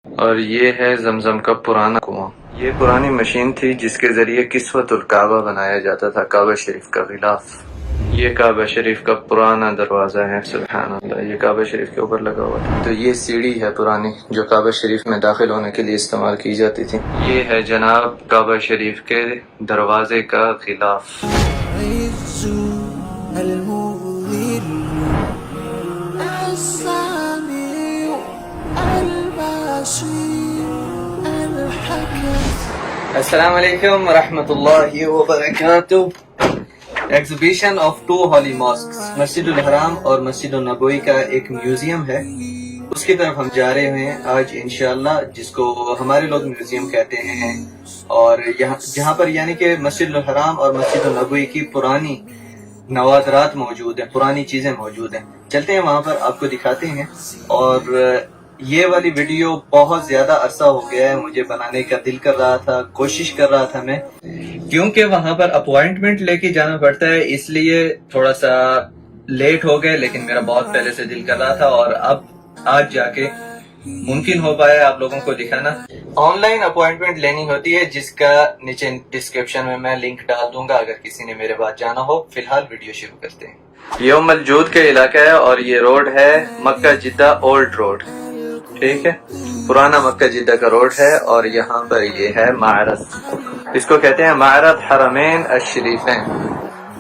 اور یہ ہے زمزم کا پرانا کنواں. یہ پرانی مشین تھی جس کے ذریعے کسوۃ الکعبہ بنایا جاتا تھا، کعبہ شریف کا غلاف. یہ کعبہ شریف کا پرانا دروازہ ہے. سبحان اللہ، یہ کعبہ شریف کے اوپر لگا ہوا تھا. تو یہ سیڑھی ہے پرانی جو کعبہ شریف میں داخل ہونے کے لیے استعمال کی جاتی تھی. یہ ہے جناب کعبہ شریف کے دروازے کا غلاف. السلام علیکم ورحمۃ اللہ وبرکاتہ. ایگزیبیشن آف 2 ہولی ماسکس، مسجد الحرام اور مسجد النبوی کا ایک میوزیم ہے، اس کی طرف ہم جا رہے ہیں آج انشاءاللہ، جس کو ہمارے لوگ میوزیم کہتے ہیں. اور جہاں پر یعنی کہ مسجد الحرام اور مسجد النبوی کی پرانی نوادرات موجود ہیں، پرانی چیزیں موجود ہیں. چلتے ہیں وہاں پر، آپ کو دکھاتے ہیں. اور یہ والی ویڈیو بہت زیادہ عرصہ ہو گیا ہے مجھے بنانے کا دل کر رہا تھا، کوشش کر رہا تھا میں، کیونکہ وہاں پر اپوائنٹمنٹ لے کے جانا پڑتا ہے، اس لیے تھوڑا سا لیٹ ہو گئے. لیکن میرا بہت پہلے سے دل کر رہا تھا اور اب آج جا کے ممکن ہو پایا آپ لوگوں کو دکھانا. آن لائن اپوائنٹمنٹ لینی ہوتی ہے، جس کا نیچے ڈسکرپشن میں ڈلنک ڈال دوں گا اگر کسی نے میرے بعد جانا ہو. فی الحال ویڈیو شروع کرتے ہیں. یہ ام الجود کے علاقہ ہے اور یہ روڈ ہے مکہ جدہ اولڈ روڈ. ٹھیک ہے، پرانا مکہ جدہ کا روڈ ہے. اور یہاں پر یہ ہے معرض، اس کو کہتے ہیں معرض حرمین الشریفین،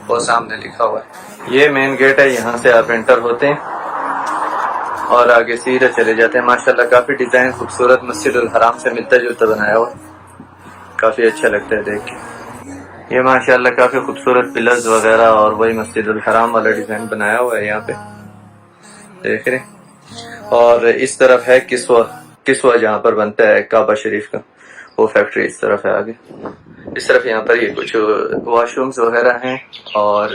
وہ سامنے لکھا ہوا ہے. یہ مین گیٹ ہے، یہاں سے آپ انٹر ہوتے ہیں اور آگے سیدھے چلے جاتے ہیں. ماشاءاللہ کافی ڈیزائن خوبصورت، مسجد الحرام سے ملتا جلتا بنایا ہوا، کافی اچھا لگتا ہے دیکھ کے. یہ ماشاءاللہ کافی خوبصورت پلرز وغیرہ اور وہی مسجد الحرام والا ڈیزائن بنایا ہوا ہے یہاں پہ، دیکھ رہے. اور اس طرف ہے کسوہ جہاں پر بنتا ہے کعبہ شریف کا، وہ فیکٹری اس طرف ہے. آگے اس طرف یہاں پر یہ کچھ واش رومز وغیرہ ہیں اور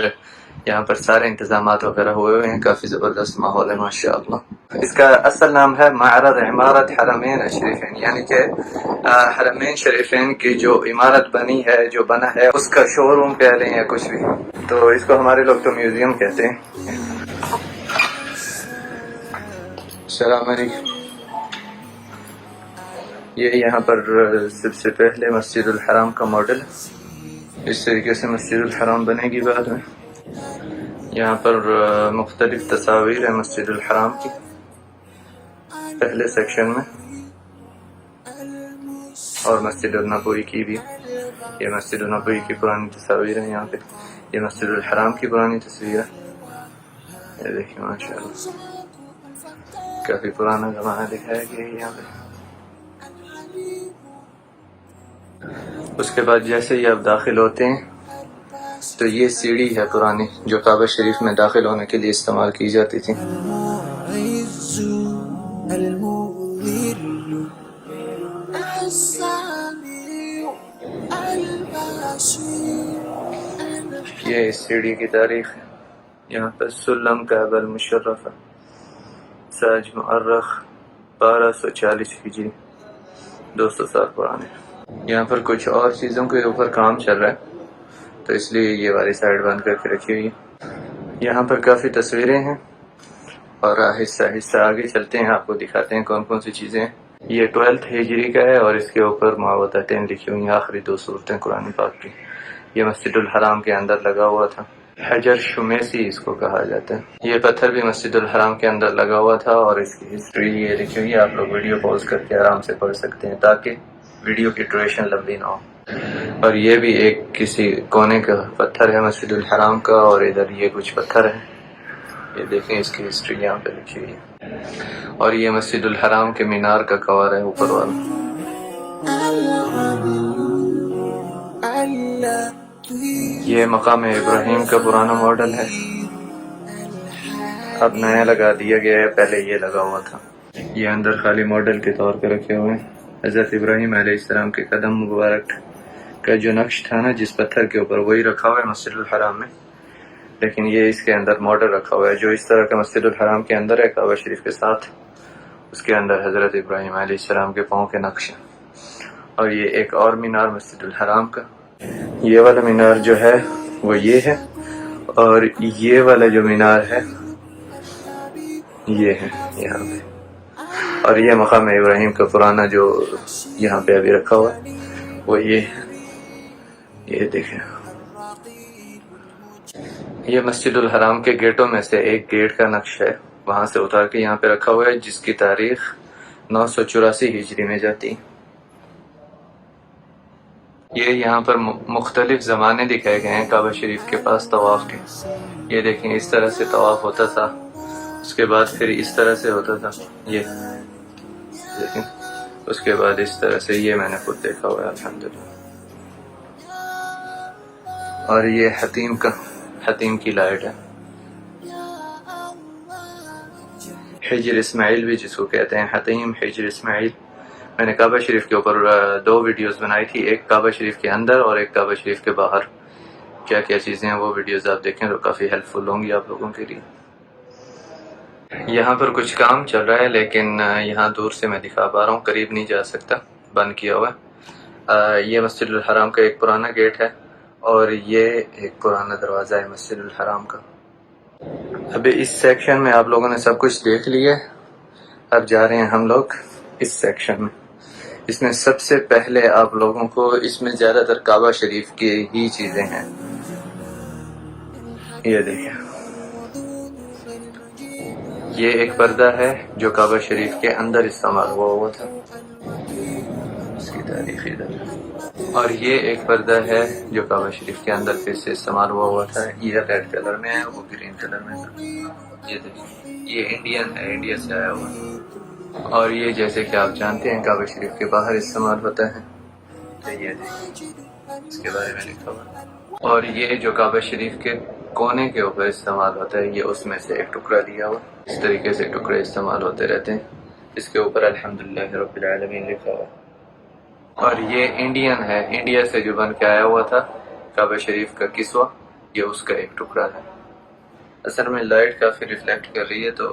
یہاں پر سارے انتظامات وغیرہ ہوئے ہوئے ہیں. کافی زبردست ماحول ہے ماشاءاللہ. اس کا اصل نام ہے معرض عمارت حرمین الشریفین، یعنی کہ حرمین شریفین کی جو عمارت بنی ہے، جو بنا ہے، اس کا شو روم کہہ لیں یا کچھ بھی. تو اس کو ہمارے لوگ تو میوزیم کہتے ہیں. السلام علیکم. یہ یہاں پر سب سے پہلے مسجد الحرام کا ماڈل، اس طریقے سے مسجد الحرام بنے گی بعد میں. یہاں پر مختلف تصاویر ہیں مسجد الحرام کی پہلے سیکشن میں، اور مسجد النبوی کی بھی. یہ مسجد النبوی کی پرانی تصاویر ہیں یہاں پہ. یہ مسجد الحرام کی پرانی تصویر ہے. یہ دیکھیں ماشاءاللہ کافی پرانا زمانہ دکھایا گیا ہے یہاں پہ. اس کے بعد جیسے ہی آپ داخل ہوتے ہیں تو یہ سیڑھی ہے پرانی جو کعبہ شریف میں داخل ہونے کے لیے استعمال کی جاتی تھی. یہ اس سیڑھی کی تاریخ ہے. یہاں پر سلم کعبہ المشرفہ، ساج مؤرخ 1240 ہجری، 200 سال پرانے. یہاں پر کچھ اور چیزوں کے اوپر کام چل رہا ہے تو اس لیے یہ والی سائڈ بند کر کے رکھی ہوئی ہے. یہاں پر کافی تصویریں ہیں اور آہستہ آہستہ آگے چلتے ہیں، آپ کو دکھاتے ہیں کون کون سی چیزیں ہیں. یہ 12 ہجری کا ہے اور اس کے اوپر معوذتین لکھی ہوئی ہیں، آخری 2 صورتیں قرآن پاک کی. یہ مسجد الحرام کے اندر لگا ہوا تھا، حجر شمیسی اس کو کہا جاتا ہے. یہ پتھر بھی مسجد الحرام کے اندر لگا ہوا تھا اور اس کی ہسٹری یہ لکھی ہوئی ہے. آپ لوگ ویڈیو پاز کر کے آرام سے پڑھ سکتے ہیں تاکہ ویڈیو کی ڈوریشن لمبی نہ ہو. اور یہ بھی ایک کسی کونے کا پتھر ہے مسجد الحرام کا، اور ادھر یہ کچھ پتھر ہے. یہ دیکھیں اس کی ہسٹری یہاں پہ لکھی ہوئی ہے. اور یہ مسجد الحرام کے مینار کا کور ہے اوپر والا. یہ مقام ابراہیم کا پرانا ماڈل ہے، اب نیا لگا دیا گیا ہے، پہلے یہ لگا ہوا تھا. یہ اندر خالی ماڈل کے طور پہ رکھے ہوئے ہیں. حضرت ابراہیم علیہ السلام کے قدم مبارک کا جو نقش تھا نا جس پتھر کے اوپر، وہی رکھا ہوا ہے مسجد الحرام میں. لیکن یہ اس کے اندر ماڈل رکھا ہوا ہے جو اس طرح کا مسجد الحرام کے اندر ہے کعبہ شریف کے ساتھ، اس کے اندر حضرت ابراہیم علیہ السلام کے پاؤں کے نقش ہیں. اور یہ ایک اور مینار مسجد الحرام کا، یہ والا مینار جو ہے وہ یہ ہے، اور یہ والا جو مینار ہے یہ ہے یہاں پہ. اور یہ مقام ابراہیم کا پرانا جو یہاں پہ ابھی رکھا ہوا ہے وہ یہ دیکھیں، یہ مسجد الحرام کے گیٹوں میں سے ایک گیٹ کا نقش ہے، وہاں سے اتار کے یہاں پہ رکھا ہوا ہے، جس کی تاریخ 984 ہجری میں جاتی۔ یہ یہاں پر مختلف زمانے دکھائے گئے ہیں کعبہ شریف کے پاس طواف کے۔ یہ دیکھیں اس طرح سے طواف ہوتا تھا، اس کے بعد پھر اس طرح سے ہوتا تھا، یہ دیکھیں، اس کے بعد اس طرح سے، یہ میں نے خود دیکھا ہوا ہے الحمدللہ۔ اور یہ حتیم کی لائٹ ہے، حجر اسماعیل بھی جس کو کہتے ہیں، حتیم حجر اسماعیل۔ میں نے کعبہ شریف کے اوپر 2 ویڈیوز بنائی تھی، ایک کعبہ شریف کے اندر اور ایک کعبہ شریف کے باہر، کیا کیا چیزیں ہیں، وہ ویڈیوز آپ دیکھیں تو کافی ہیلپ فل ہوں گی آپ لوگوں کے لیے۔ یہاں پر کچھ کام چل رہا ہے لیکن یہاں دور سے میں دکھا پا رہا ہوں، قریب نہیں جا سکتا، بند کیا ہوا ہے۔ یہ مسجد الحرام کا ایک پرانا گیٹ ہے اور یہ ایک پرانا دروازہ ہے مسجد الحرام کا۔ ابھی اس سیکشن میں آپ لوگوں نے سب کچھ دیکھ لیا، اب جا رہے ہیں ہم لوگ اس سیکشن میں۔ اس میں سب سے پہلے آپ لوگوں کو، اس میں زیادہ تر کعبہ شریف کی ہی چیزیں ہیں، یہ دیکھیں، یہ ایک پردہ ہے جو کعبہ شریف کے اندر استعمال ہوا تھا، اس کی تاریخ ادھر۔ اور یہ ایک پردہ ہے جو کعبہ شریف کے اندر پھر سے استعمال ہوا تھا، یہ ریڈ کلر میں ہے، وہ گرین کلر میں تھا، یہ دیکھیں، یہ انڈین ہے، انڈیا سے آیا ہوا۔ اور یہ جیسے کہ آپ جانتے ہیں کعبہ شریف کے باہر استعمال ہوتا ہے، تو یہ دیکھیں، اس کے بارے میں لکھا ہوا۔ اور یہ جو کعبہ شریف کے کونے کے اوپر استعمال ہوتا ہے، یہ اس میں سے ایک ٹکڑا دیا ہوا، اس طریقے سے ٹکڑے استعمال ہوتے رہتے ہیں، اس کے اوپر الحمدللہ رب العالمین لکھا ہوا۔ اور یہ انڈین ہے، انڈیا سے جو بن کے آیا ہوا تھا کعبہ شریف کا کسوہ، یہ اس کا ایک ٹکڑا ہے۔ اصل میں لائٹ کافی ریفلیکٹ کر رہی ہے تو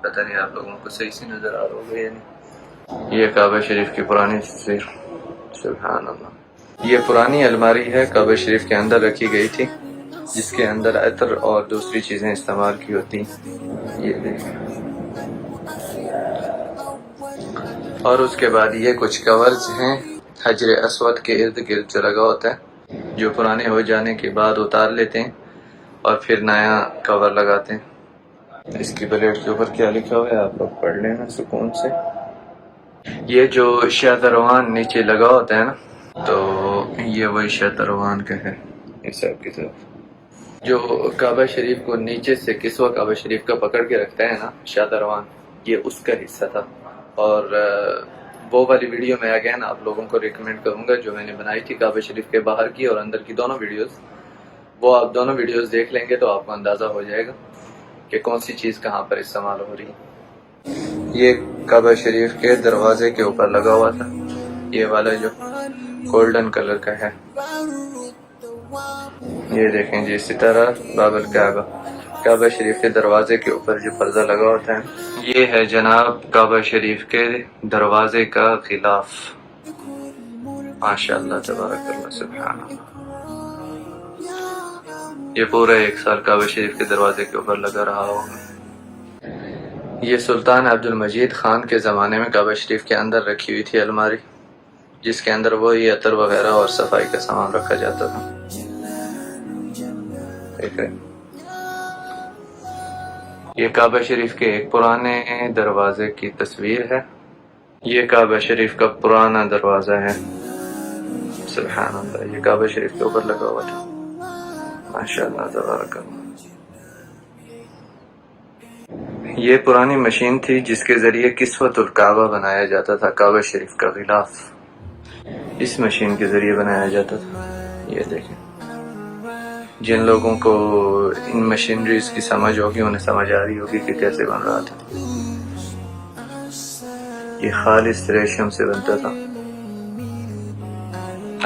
پتہ نہیں آپ لوگوں کو صحیح سے نظر آ رہا ہوگا یا نہیں۔ یہ کعبہ شریف کی پرانی تصویر، سبحان اللہ۔ یہ پرانی الماری ہے، کعبہ شریف کے اندر رکھی گئی تھی، جس کے اندر عطر اور دوسری چیزیں استعمال کی ہوتی، یہ دیکھیں۔ اور اس کے بعد یہ کچھ کورز ہیں حجر اسود کے ارد گرد جو لگا ہوتا ہے، جو پرانے ہو جانے کے بعد اتار لیتے ہیں اور پھر نیا کور لگاتے ہیں۔ اس کی پلیٹ کے اوپر کیا لکھا ہوا ہے آپ لوگ پڑھ لینا سکون سے۔ یہ جو شادروان نیچے لگا ہوتا ہے نا، تو یہ وہی شادروان کا ہے حساب کی طرف، جو کعبہ شریف کو نیچے سے کسوہ کعبہ شریف کا پکڑ کے رکھتا ہے نا شادروان، یہ اس کا حصہ تھا۔ اور وہ والی ویڈیو میں اگین آپ لوگوں کو ریکمینڈ کروں گا جو میں نے بنائی تھی کعبہ شریف کے باہر کی اور اندر کی دونوں ویڈیوز، وہ آپ دونوں ویڈیوز دیکھ لیں گے تو آپ کو اندازہ ہو جائے گا کہ کون سی چیز کہاں پر استعمال ہو رہی ہے۔ یہ کعبہ شریف کے دروازے کے اوپر لگا ہوا تھا، یہ والا جو گولڈن کلر کا ہے، یہ دیکھیں جی، ستارہ باب الکعبہ، کعبہ شریف کے دروازے کے اوپر جو پردہ لگا ہوتا ہے، یہ ہے جناب کعبہ شریف کے دروازے کا غلاف، ماشاءاللہ تبارک اللہ سبحان اللہ۔ یہ پورا 1 سال کعبہ شریف کے دروازے کے اوپر لگا رہا ہوگا۔ یہ سلطان عبد المجید خان کے زمانے میں کعبہ شریف کے اندر رکھی ہوئی تھی الماری، جس کے اندر وہی عطر وغیرہ اور صفائی کا سامان رکھا جاتا تھا، دیکھ رہے۔ یہ کعبہ شریف کے ایک پرانے دروازے کی تصویر ہے، یہ کعبہ شریف کا پرانا دروازہ ہے، سبحان اللہ، یہ کعبہ شریف کے اوپر لگا ہوا تھا، ماشاءاللہ تبارک اللہ۔ یہ پرانی مشین تھی جس کے ذریعے کسوۃ الکعبہ بنایا جاتا تھا، کعبہ شریف کا غلاف اس مشین کے ذریعے بنایا جاتا تھا، یہ دیکھیں۔ جن لوگوں کو ان مشینریز کی سمجھ ہوگی انہیں سمجھ آ رہی ہوگی کہ کیسے بن رہا تھا۔ یہ خالص ریشم سے بنتا تھا،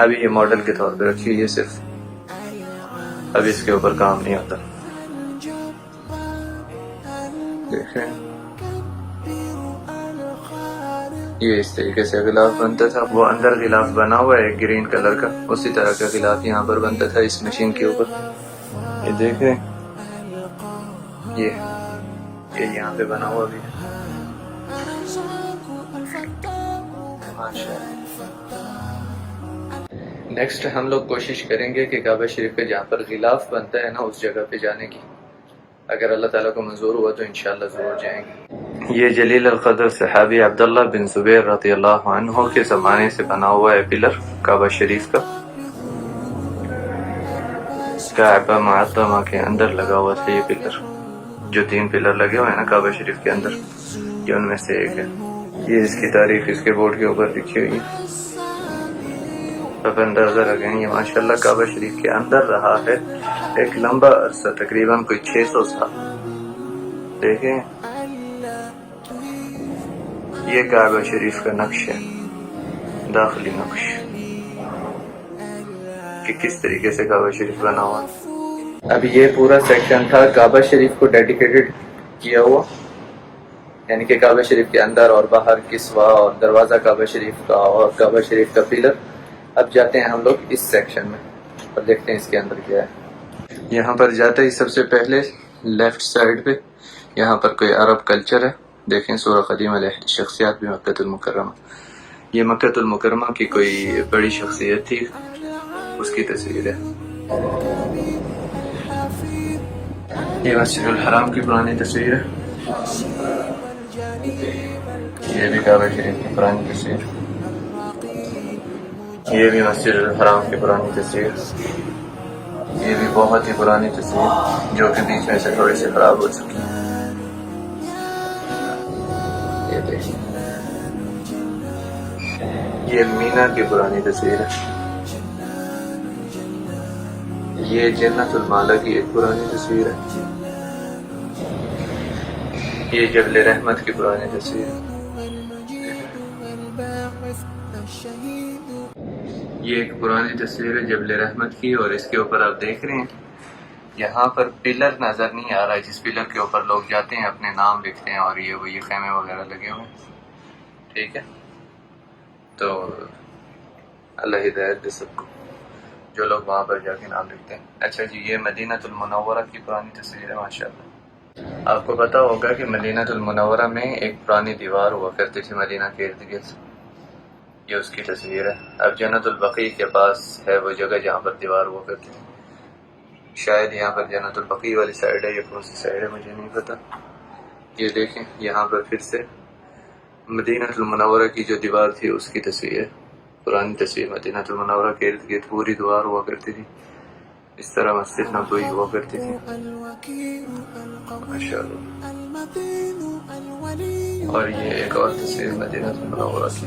ابھی یہ ماڈل کے طور پہ رکھی ہوئی ہے صرف، اب اس کے اوپر کام نہیں ہوتا، دیکھیں۔ یہ اس طریقے سے غلاف بنتا تھا، وہ اندر غلاف بنا ہوا ہے گرین کلر کا، اسی طرح کا غلاف یہاں پر بنتا تھا اس مشین کے اوپر، یہ دیکھیں، یہ یہاں پہ بنا ہوا بھی ہے۔ نیکسٹ ہم لوگ کوشش کریں گے کہ کعبہ شریف کے جہاں پر غلاف بنتا ہے نا اس جگہ پہ جانے کی، اگر اللہ تعالیٰ کو منظور ہوا تو انشاءاللہ ضرور جائیں گے۔ یہ جلیل القدر صحابی عبداللہ بن زبیر رضی اللہ عنہ کے زمانے سے بنا ہوا ہے پلر کعبہ شریف کا، کعبہ معظمہ کے اندر لگا ہوا تھا یہ پلر، جو 3 پلر لگے ہوئے ہیں نا کعبہ شریف کے اندر، یہ ان میں سے ایک ہے۔ یہ اس کی تاریخ اس کے بورڈ کے اوپر لکھی ہوئی ہے، اب اندازہ لگائیں یہ ماشاءاللہ کعبہ شریف کے اندر رہا ہے ایک لمبا عرصہ، تقریباً کوئی 600 سال۔ دیکھیں یہ کعبہ شریف کا نقش ہے، داخلی نقش کہ کس طریقے سے کعبہ شریف بنا ہوا۔ اب یہ پورا سیکشن تھا کعبہ شریف کو ڈیڈیکیٹڈ کیا ہوا، یعنی کہ کعبہ شریف کے اندر اور باہر کسوہ اور دروازہ کعبہ شریف کا اور کعبہ شریف کا پلر۔ اب جاتے ہیں ہم لوگ اس سیکشن میں اور دیکھتے ہیں اس کے اندر کیا ہے۔ یہاں پر جاتے ہی سب سے پہلے لیفٹ سائڈ پہ یہاں پر کوئی عرب کلچر ہے، دیکھیں سورہ قدیم علیہ شخصیات بھی مکہ المکرمہ، یہ مکہ المکرمہ کی کوئی بڑی شخصیت تھی اس کی تصویر ہے۔ یہ مسجد الحرام کی پرانی تصویر ہے، یہ بھی کعبہ شریف کی پرانی تصویر، یہ بھی مسجد الحرام کی پرانی تصویر، یہ بھی بہت ہی پرانی تصویر جو کہ بیچ میں سے تھوڑی سی خراب ہو چکی ہے۔ یہ دیکھیں یہ مینا کی پرانی تصویر ہے، یہ جنت المالا کی ایک پرانی تصویر ہے، یہ جبل رحمت کی پرانی تصویر ہے، یہ ایک پرانی تصویر ہے جبل رحمت کی، اور اس کے اوپر آپ دیکھ رہے ہیں یہاں پر پلر نظر نہیں آ رہا ہے، جس پلر کے اوپر لوگ جاتے ہیں اپنے نام لکھتے ہیں، اور یہ خیمے وغیرہ لگے ہوئے ہیں، ٹھیک ہے۔ تو اللہ ہدایت دے سب کو جو لوگ وہاں پر جا کے نام لکھتے ہیں۔ اچھا جی، یہ مدینہ المنورہ کی پرانی تصویر ہے ماشاءاللہ۔ آپ کو پتا ہوگا کہ مدینہ المنورہ میں ایک پرانی دیوار ہوا کرتی تھی مدینہ کے ارد گرد، یہ اس کی تصویر ہے۔ اب جنت البقیع کے پاس ہے وہ جگہ جہاں پر دیوار ہوا کرتی تھی، شاید یہاں پر جنت البقیع والی سائڈ ہے یا کون سی سائڈ ہے مجھے نہیں پتا۔ یہ دیکھیں یہاں پر پھر سے مدینہ المنورہ کی جو دیوار تھی اس کی تصویر ہے، پرانی تصویر۔ مدینہ المنورہ کے ارد گرد پوری دیوار ہوا کرتی تھی، اس طرح مسجد نبوی ہوا کرتی تھی ماشاءاللہ۔ اور یہ ایک اور تصویر مدینہ المنورہ کی،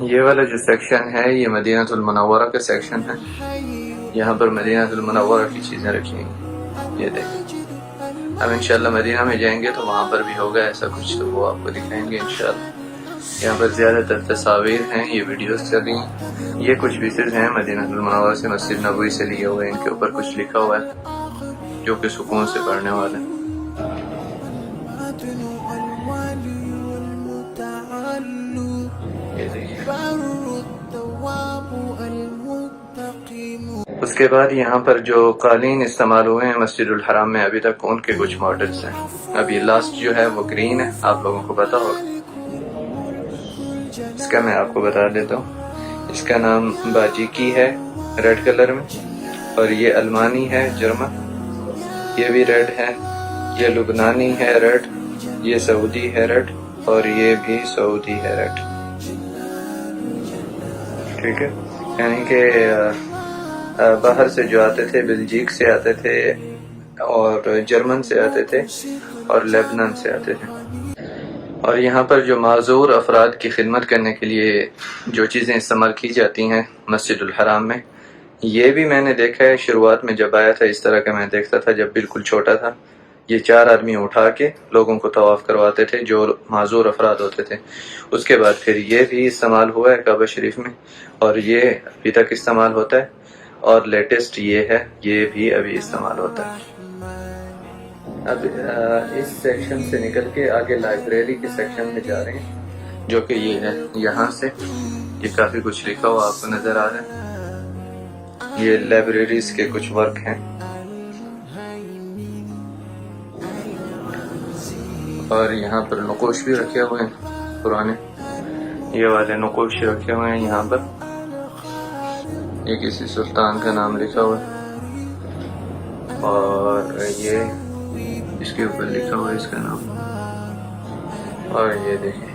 یہ والا جو سیکشن ہے یہ مدینہ المنورہ کا سیکشن ہے، یہاں پر مدینہ المنورہ کی چیزیں رکھی ہیں، یہ دیکھیں۔ ہم انشاءاللہ مدینہ میں جائیں گے تو وہاں پر بھی ہوگا ایسا کچھ، تو وہ آپ کو دکھائیں گے انشاءاللہ۔ یہاں پر زیادہ تر تصاویر ہیں، یہ ویڈیوز چل رہی ہیں، یہ کچھ پیسز ہیں مدینہ المنورہ سے مسجد نبوی سے لیے ہوئے، ان کے اوپر کچھ لکھا ہوا ہے جو کہ سکون سے پڑھنے والے ہیں۔ اس کے بعد یہاں پر جو قالین استعمال ہوئے ہیں مسجد الحرام میں ابھی تک، ان کے کچھ ماڈلز ہیں۔ اب یہ لاسٹ جو ہے وہ گرین ہے، آپ لوگوں کو پتا ہوگا، اس کا میں آپ کو بتا دیتا ہوں۔ اس کا نام باجیکی ہے ریڈ کلر میں، اور یہ المانی ہے جرمن، یہ بھی ریڈ ہے، یہ لبنانی ہے ریڈ، یہ سعودی ہے ریڈ، اور یہ بھی سعودی ہے ریڈ، ٹھیک ہے۔ یعنی کہ باہر سے جو آتے تھے بلجیک سے آتے تھے اور جرمن سے آتے تھے اور لیبنان سے آتے تھے۔ اور یہاں پر جو معذور افراد کی خدمت کرنے کے لیے جو چیزیں استعمال کی جاتی ہیں مسجد الحرام میں، یہ بھی میں نے دیکھا ہے۔ شروعات میں جب آیا تھا اس طرح کا میں دیکھتا تھا جب بالکل چھوٹا تھا، یہ 4 آدمی اٹھا کے لوگوں کو طواف کرواتے تھے جو معذور افراد ہوتے تھے۔ اس کے بعد پھر یہ بھی استعمال ہوا ہے کعبہ شریف میں، اور یہ ابھی تک استعمال ہوتا ہے، اور لیٹسٹ یہ ہے، یہ بھی ابھی استعمال ہوتا ہے۔ اب اس سیکشن سے نکل کے آگے لائبریری کے سیکشن میں جا رہے ہیں، جو کہ یہ ہے۔ یہاں سے یہ کافی کچھ لکھا ہوا آپ کو نظر آ رہا ہے، یہ لائبریریز کے کچھ ورک ہیں۔ اور یہاں پر نقوش بھی رکھے ہوئے ہیں پرانے، یہ والے نقوش رکھے ہوئے ہیں یہاں پر، یہ کسی سلطان کا نام لکھا ہوا ہے، اور یہ اس کے اوپر لکھا ہوا ہے اس کا نام، اور یہ دیکھیں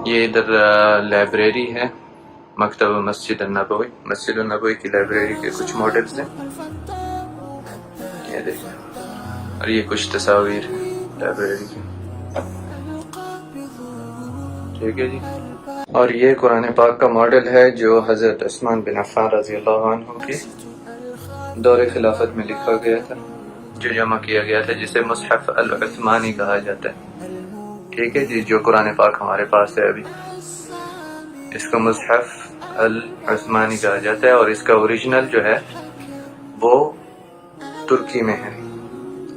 یہ ادھر لائبریری ہے، مکتبہ مسجد النبوی، مسجد النبوی کی لائبریری کے کچھ ماڈلز ہیں، یہ دیکھیں، اور یہ کچھ تصاویر ہیں لائبریری کی، ٹھیک ہے جی۔ اور یہ قرآن پاک کا ماڈل ہے جو حضرت عثمان بن عفان رضی اللہ عنہ کے دور خلافت میں لکھا گیا تھا، جو جمع کیا گیا تھا، جسے مصحف العثمانی کہا جاتا ہے، ٹھیک ہے جی، جو قرآن پاک ہمارے پاس ہے ابھی، اس کو مصحف العثمانی کہا جاتا ہے، اور اس کا اوریجنل جو ہے وہ ترکی میں ہے،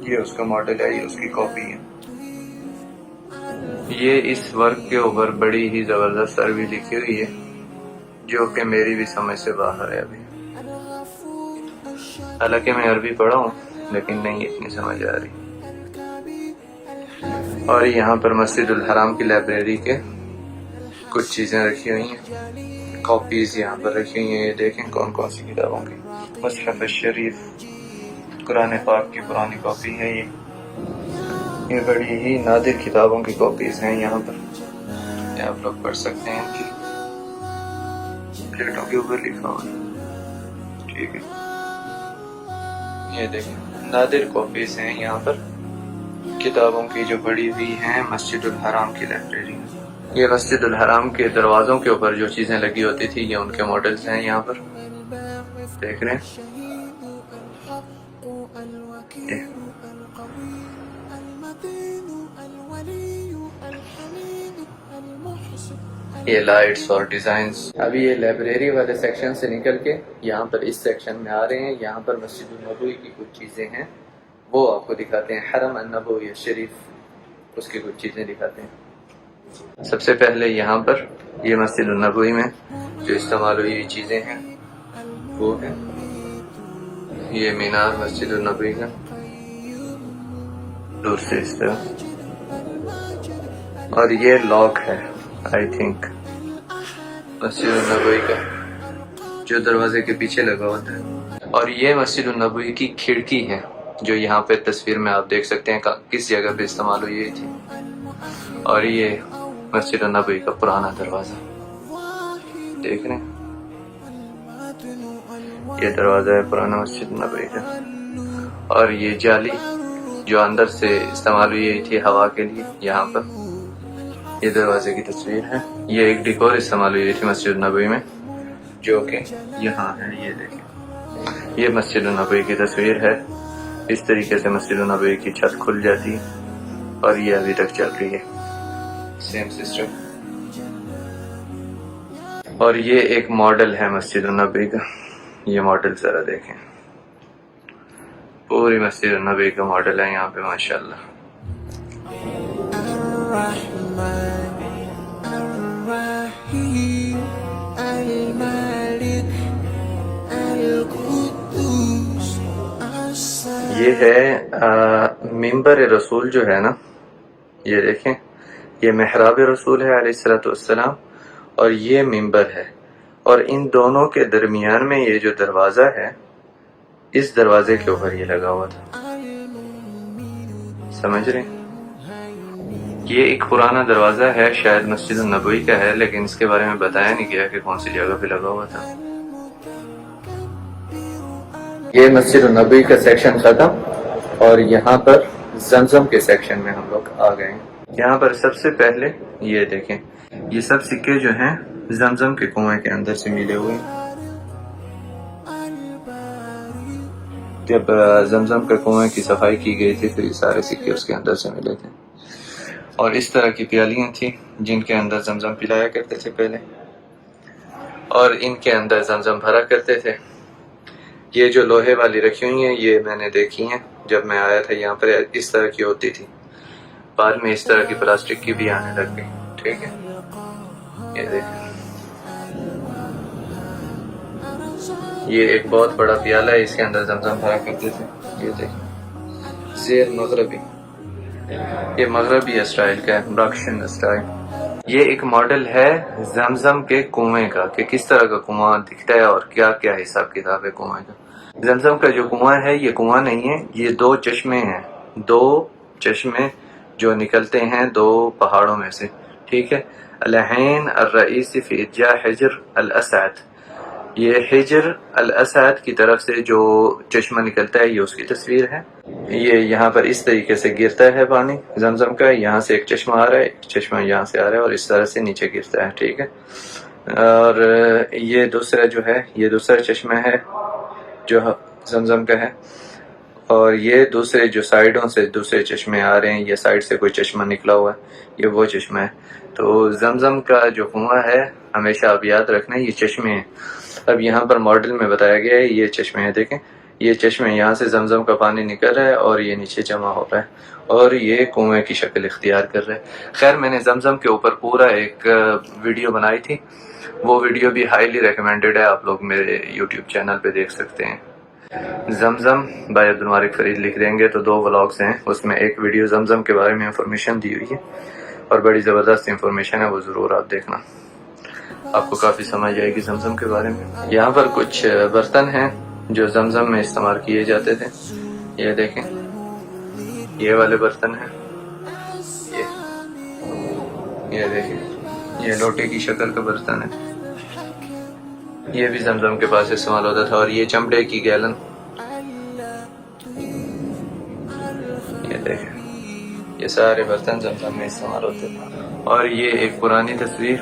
یہ اس کا ماڈل ہے، یہ اس کی کاپی ہے۔ یہ اس ورک کے اوپر بڑی ہی زبردست عربی لکھی ہوئی ہے، جو کہ میری بھی سمجھ سے باہر ہے ابھی، حالانکہ میں عربی پڑھا ہوں لیکن نہیں اتنی سمجھ آ رہی۔ اور یہاں پر مسجد الحرام کی لائبریری کے کچھ چیزیں رکھی ہوئی ہیں، کاپیز یہاں پر رکھی ہوئی ہیں، یہ دیکھیں کون کون سی کتابوں کی، مصحف الشریف، قرآن پاک کی پرانی کاپی ہے یہ بڑی ہی نادر کتابوں کی کاپیز ہیں یہاں پر، یہ آپ لوگ پڑھ سکتے ہیں، ان کی پلیٹوں کے اوپر لکھا ہوا ہے، ٹھیک ہے، یہ دیکھیں نادر کاپیز ہیں یہاں پر کتابوں کی جو بڑی ہوئی ہیں مسجد الحرام کی لائبریری میں۔ یہ مسجد الحرام کے دروازوں کے اوپر جو چیزیں لگی ہوتی تھی، یہ ان کے ماڈلز ہیں یہاں پر، دیکھ رہے ہیں، یہ لائٹس اور ڈیزائنز۔ ابھی یہ لائبریری والے سیکشن سے نکل کے یہاں پر اس سیکشن میں آ رہے ہیں، یہاں پر مسجد النبوی کی کچھ چیزیں ہیں، وہ آپ کو دکھاتے ہیں، حرم النبوی شریف، اس کی کچھ چیزیں دکھاتے ہیں۔ سب سے پہلے یہاں پر یہ مسجد النبوی میں جو استعمال ہوئی چیزیں ہیں وہ ہیں، یہ مینار مسجد النبوی کا دور سے اس طرح، اور یہ لاک ہے آئی تھنک مسجد النبوی کا جو دروازے کے پیچھے لگا ہوتا ہے، اور یہ مسجد النبوی کی کھڑکی ہے جو یہاں پہ تصویر میں آپ دیکھ سکتے ہیں کس جگہ پہ استعمال ہوئی تھی، اور یہ مسجد النبوی کا پرانا دروازہ دیکھ رہے ہیں، یہ دروازہ ہے پرانا مسجد النبوی کا، اور یہ جالی جو اندر سے استعمال ہوئی تھی ہوا کے لیے یہاں پر، یہ دروازے کی تصویر ہے، یہ ایک ڈیکور استعمال ہوئی تھی مسجد النبوی میں جو کہ یہاں ہے، یہ دیکھیں، یہ مسجد النبوی کی تصویر ہے، اس طریقے سے مسجد النبوی کی چھت کھل جاتی ہے، اور یہ ابھی تک چل رہی ہے سیم سسٹم۔ اور یہ ایک ماڈل ہے مسجد النبوی کا، یہ ماڈل ذرا دیکھیں، پوری مسجد النبوی کا ماڈل ہے یہاں پہ ماشاءاللہ۔ یہ ہے منبر رسول جو ہے نا، یہ دیکھیں، یہ محراب رسول ہے علیہ الصلوۃ والسلام، اور یہ منبر ہے، اور ان دونوں کے درمیان میں یہ جو دروازہ ہے، اس دروازے کے اوپر یہ لگا ہوا تھا، سمجھ رہے ہیں؟ یہ ایک پرانا دروازہ ہے، شاید مسجد النبوی کا ہے، لیکن اس کے بارے میں بتایا نہیں گیا کہ کون سی جگہ پہ لگا ہوا تھا۔ یہ مسجد النبوی کا سیکشن ختم، اور یہاں پر زمزم کے سیکشن میں ہم لوگ آ گئے ہیں۔ یہاں پر سب سے پہلے یہ دیکھیں، یہ سب سکے جو ہیں زمزم کے کنویں کے اندر سے ملے ہوئے ہیں، جب زمزم کے کنویں کی صفائی کی گئی تھی تو یہ سارے سکے اس کے اندر سے ملے تھے، اور اس طرح کی پیالیاں تھیں جن کے اندر زمزم پلایا کرتے تھے پہلے، اور ان کے اندر زمزم بھرا کرتے تھے۔ یہ جو لوہے والی رکھی ہوئی ہیں یہ میں نے دیکھی ہیں، جب میں آیا تھا یہاں پر اس طرح کی ہوتی تھی، بعد میں اس طرح کی پلاسٹک کی بھی آنے لگ گئی، ٹھیک ہے، یہ دیکھیں، یہ ایک بہت بڑا پیالہ ہے، اس کے اندر زمزم بھرا کرتے تھے، یہ دیکھیں، زیر مغربی، یہ مغربی اسٹائل کا ہے، برکشن اسٹائل۔ یہ ایک ماڈل ہے زمزم کے کنویں کا کہ کس طرح کا کنواں دکھتا ہے اور کیا کیا حساب کتاب ہے کنویں کا۔ زمزم کا جو کنواں ہے یہ کنواں نہیں ہے، یہ دو چشمے ہیں، دو چشمے جو نکلتے ہیں دو پہاڑوں میں سے، ٹھیک ہے۔ العین الرئیسی فی اتجاہ حجر الاسعد، یہ حجر الاسعد کی طرف سے جو چشمہ نکلتا ہے یہ اس کی تصویر ہے۔ یہ یہاں پر اس طریقے سے گرتا ہے پانی زمزم کا، یہاں سے ایک چشمہ آ رہا ہے، ایک چشمہ یہاں سے آ رہا ہے اور اس طرح سے نیچے گرتا ہے، ٹھیک ہے۔ اور یہ دوسرا جو ہے یہ دوسرا چشمہ ہے جو زمزم کا ہے، اور یہ دوسرے جو سائیڈوں سے دوسرے چشمے آ رہے ہیں، یہ سائیڈ سے کوئی چشمہ نکلا ہوا ہے، یہ وہ چشمہ ہے۔ تو زمزم کا جو کنواں ہے ہمیشہ آپ یاد رکھنا یہ چشمے ہیں۔ اب یہاں پر ماڈل میں بتایا گیا ہے یہ چشمے ہیں، دیکھیں یہ چشمے، یہاں سے زمزم کا پانی نکل رہا ہے اور یہ نیچے جمع ہو رہا ہے اور یہ کنویں کی شکل اختیار کر رہا ہے۔ خیر میں نے زمزم کے اوپر پورا ایک ویڈیو بنائی تھی، وہ ویڈیو بھی ہائیلی ریکمینڈڈ ہے، آپ لوگ میرے یوٹیوب چینل پہ دیکھ سکتے ہیں۔ زمزم بائی عبدالمالک فرید لکھ دیں گے تو 2 ولاگز ہیں، اس میں ایک ویڈیو زمزم کے بارے میں انفارمیشن دی ہوئی ہے اور بڑی زبردست انفارمیشن ہے، وہ ضرور آپ دیکھنا، آپ کو کافی سمجھ آئے گی زمزم کے بارے میں۔ یہاں پر کچھ برتن ہیں جو زمزم میں استعمال کیے جاتے تھے، یہ دیکھیں یہ والے برتن ہیں، یہ دیکھیں یہ لوٹے کی شکل کا برتن ہے، یہ بھی زمزم کے پاس استعمال ہوتا تھا۔ اور یہ چمڑے کی گیلن، یہ دیکھیں یہ سارے برتن زمزم میں استعمال ہوتے تھے۔ اور یہ ایک پرانی تصویر،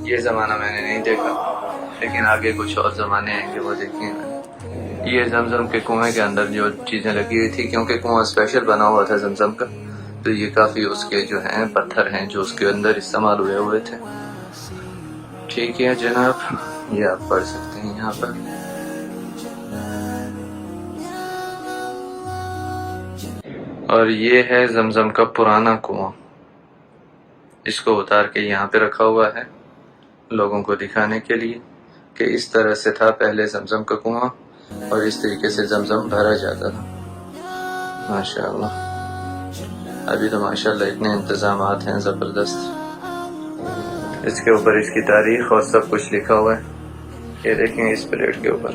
یہ زمانہ میں نے نہیں دیکھا لیکن آگے کچھ اور زمانے آئیں گے وہ دیکھیں گے۔ یہ زمزم کے کنویں کے اندر جو چیزیں لگی ہوئی تھی، کیونکہ کنواں اسپیشل بنا ہوا تھا زمزم کا، تو یہ کافی اس کے جو ہیں پتھر ہیں جو اس کے اندر استعمال ہوئے تھے، ٹھیک ہے جناب، یہ آپ پڑھ سکتے ہیں یہاں پر۔ اور یہ ہے زمزم کا پرانا کنواں، اس کو اتار کے یہاں پہ رکھا ہوا ہے لوگوں کو دکھانے کے لیے کہ اس طرح سے تھا پہلے زمزم کا کنواں اور اس طریقے سے زمزم بھرا جاتا تھا۔ ماشاءاللہ، ابھی تو ماشاءاللہ اتنے انتظامات ہیں زبردست، اس کے اوپر اس کی تاریخ اور سب کچھ لکھا ہوا ہے، یہ دیکھیں اس پلیٹ کے اوپر۔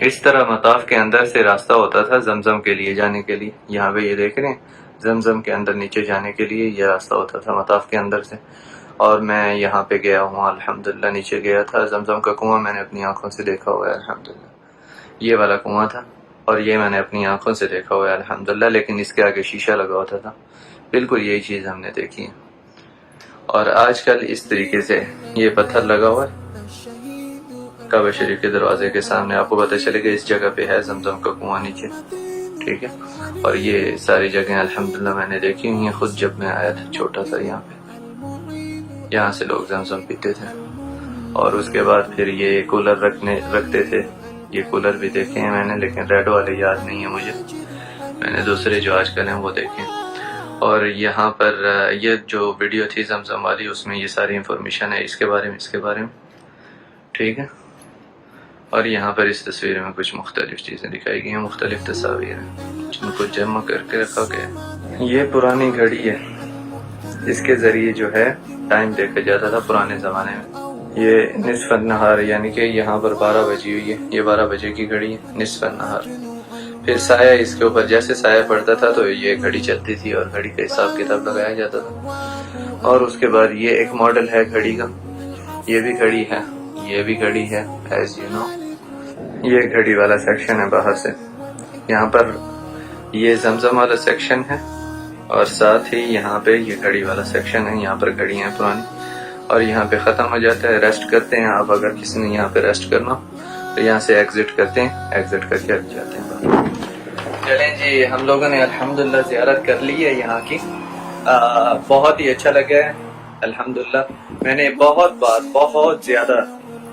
اس طرح مطاف کے اندر سے راستہ ہوتا تھا زمزم کے لیے جانے کے لیے، یہاں پہ یہ دیکھ رہے ہیں زمزم کے اندر نیچے جانے کے لیے یہ راستہ ہوتا تھا مطاف کے اندر سے۔ اور میں یہاں پہ گیا ہوں الحمدللہ، نیچے گیا تھا، زمزم کا کنواں میں نے اپنی آنکھوں سے دیکھا ہوا ہے الحمدللہ، یہ والا کنواں تھا اور یہ میں نے اپنی آنکھوں سے دیکھا ہوا ہے الحمدللہ، لیکن اس کے آگے شیشہ لگا ہوتا تھا، بالکل یہی چیز ہم نے دیکھی ہے۔ اور آج کل اس طریقے سے یہ پتھر لگا ہوا ہے کعبہ شریف کے دروازے کے سامنے، آپ کو پتہ چلے گا اس جگہ پہ ہے زمزم کا کنواں نیچے، ٹھیک ہے۔ اور یہ ساری جگہیں الحمدللہ میں نے دیکھی ہوئی ہیں، خود جب میں آیا تھا چھوٹا تھا یہاں پہ، یہاں سے لوگ زمزم پیتے تھے۔ اور اس کے بعد پھر یہ کولر رکھتے تھے، یہ کولر بھی دیکھے ہیں میں نے لیکن ریڈ والے یاد نہیں ہے مجھے، میں نے دوسرے جو آج کل ہیں وہ دیکھے۔ اور یہاں پر یہ جو ویڈیو تھی زمزم والی اس میں یہ ساری انفارمیشن ہے اس کے بارے میں، ٹھیک ہے۔ اور یہاں پر اس تصویر میں کچھ مختلف چیزیں دکھائی گئی ہیں، مختلف تصاویر ہیں جن کو جمع کر کے رکھا گیا۔ یہ پرانی گھڑی ہے، اس کے ذریعے جو ہے ٹائم دیکھا جاتا تھا پرانے زمانے میں۔ یہ نصف النہار یعنی کہ یہاں پر 12 بجی ہوئی ہے، یہ 12 بجے کی گھڑی ہے، نصف النہار۔ پھر سایہ اس کے اوپر، جیسے سایہ پڑتا تھا تو یہ گھڑی چلتی تھی اور گھڑی کا حساب کتاب لگایا جاتا تھا۔ اور اس کے بعد یہ ایک ماڈل ہے گھڑی کا، یہ بھی گھڑی ہے، یہ بھی گھڑی ہے، ایز یو نو۔ یہ گھڑی والا سیکشن ہے باہر سے، یہاں پر یہ زمزم والا سیکشن ہے اور ساتھ ہی یہاں پہ یہ گھڑی والا سیکشن ہے، یہاں پر گھڑی ہیں پرانی اور یہاں پہ ختم ہو جاتا ہے، ریسٹ کرتے ہیں آپ، اگر کسی نے یہاں پہ ریسٹ کرنا تو یہاں سے ایگزٹ کرتے ہیں، ایگزٹ کر کے ہٹ جاتے ہیں۔ چلیں جی، ہم لوگوں نے الحمدللہ زیارت کر لی ہے یہاں کی، بہت ہی اچھا لگا ہے الحمدللہ۔ میں نے بہت زیادہ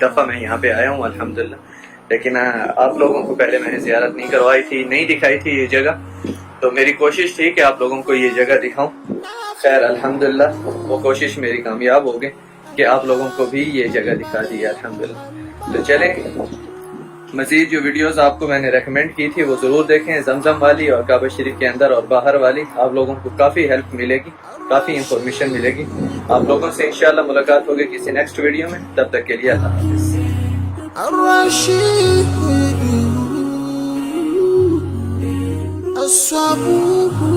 دفعہ میں یہاں پہ آیا ہوں الحمدللہ، لیکن آپ لوگوں کو پہلے میں نے زیارت نہیں کروائی تھی، نہیں دکھائی تھی یہ جگہ، تو میری کوشش تھی کہ آپ لوگوں کو یہ جگہ دکھاؤں۔ خیر الحمدللہ وہ کوشش میری کامیاب ہو گئی، کہ آپ لوگوں کو بھی یہ جگہ دکھا دی ہے الحمدللہ۔ تو چلیں مزید جو ویڈیوز آپ کو میں نے ریکمینڈ کی تھی وہ ضرور دیکھیں، زمزم والی اور کعبہ شریف کے اندر اور باہر والی، آپ لوگوں کو کافی ہیلپ ملے گی، کافی انفارمیشن ملے گی۔ آپ لوگوں سے انشاءاللہ ملاقات ہوگی کسی نیکسٹ ویڈیو میں، تب تک کے لیے اللہ حافظ۔ الرشيد الصبور